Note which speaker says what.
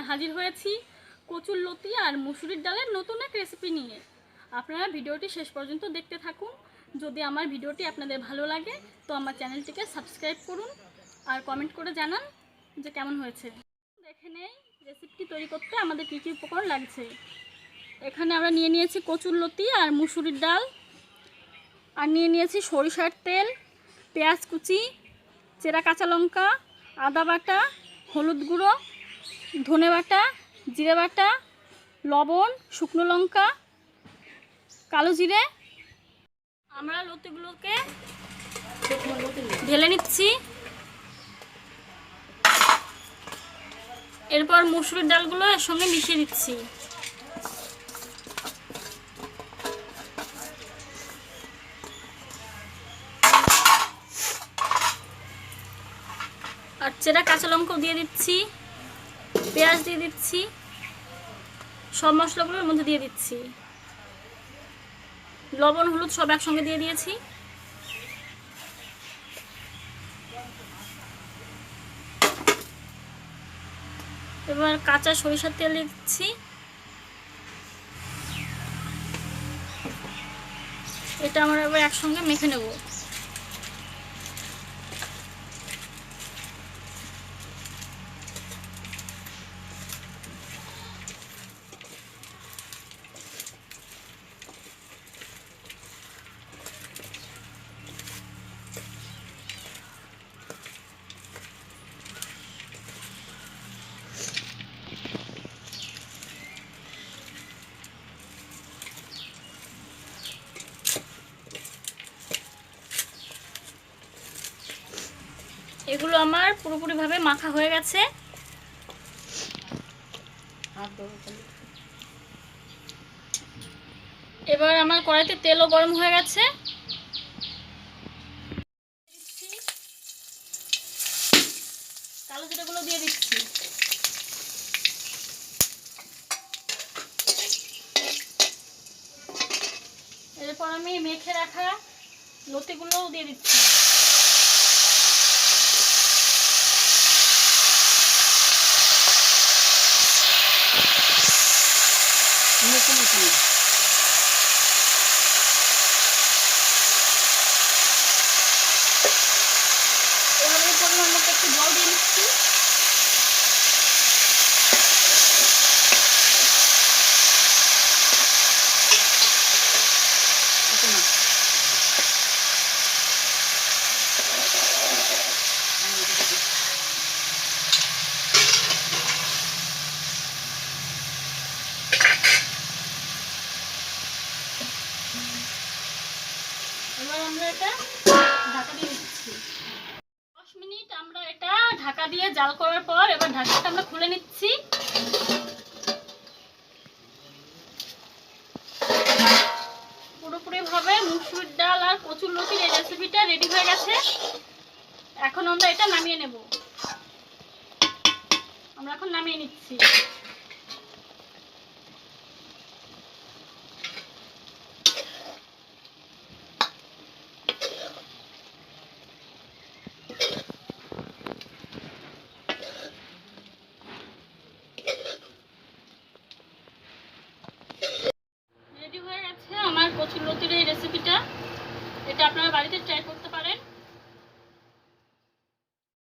Speaker 1: হাজির হয়েছি কচুরলতি আর মুসুরির ডালের নতুন এক রেসিপি নিয়ে। আপনারা ভিডিওটি শেষ পর্যন্ত দেখতে থাকুন। যদি আমার ভিডিওটি আপনাদের ভালো লাগে তো আমার চ্যানেলটিকে সাবস্ক্রাইব করুন আর কমেন্ট করে জানান যে কেমন হয়েছে। দেখে নেই রেসিপিটি তৈরি করতে আমাদের কী কী উপকরণ লাগছে। এখানে আমরা নিয়ে নিয়েছি কচুরলতি আর মুসুরির ডাল, আর নিয়ে নিয়েছি সরিষার তেল, পেঁয়াজ কুচি, চেরা কাঁচা লঙ্কা, আদা বাটা, হলুদ গুঁড়ো, ধনে বাটা, জিরে বাটা, লবণ, শুকনো লঙ্কা, কালো জিরে। আমরা লতিগুলোকে ঢেলে নিচ্ছি। এরপর মুসুরির ডালগুলো এর সঙ্গে মিশিয়ে দিচ্ছি। আর চেরা কাঁচা লঙ্কাও দিয়ে দিচ্ছি, পেঁয়াজ দিয়ে দিচ্ছি, সব মশলাগুলোর মধ্যে দিয়ে দিচ্ছি। লবণ হলুদ সব একসঙ্গে দিয়ে দিয়েছি। এবার কাঁচা সরিষার তেল দিচ্ছি। এটা আমরা এবার একসঙ্গে মেখে নেব। এগুলো আমার পুরোপুরিভাবে মাখা হয়ে গেছে। এবার আমার কড়াইতে তেলও গরম হয়ে গেছে। কালো জিরাগুলো দিয়ে দিচ্ছি। এরপর আমি মেখে রাখা লতিগুলোও দিয়ে দিচ্ছি। এবার আমি পরিমাণ মতো একটু জল দিয়ে দিচ্ছি। এবার আমরা এটা ঢাকা দিয়ে দিচ্ছি। 10 মিনিট আমরা এটা ঢাকা দিয়ে জাল করার পর এবার ঢাকাটা আমরা খুলে নিচ্ছি। পুরোপুরিভাবে মুসুরির ডাল আর কচুরলতির এই রেসিপিটা রেডি হয়ে গেছে। এখন আমরা এটা নামিয়ে নেব। আমরা এখন নামিয়ে নিচ্ছি।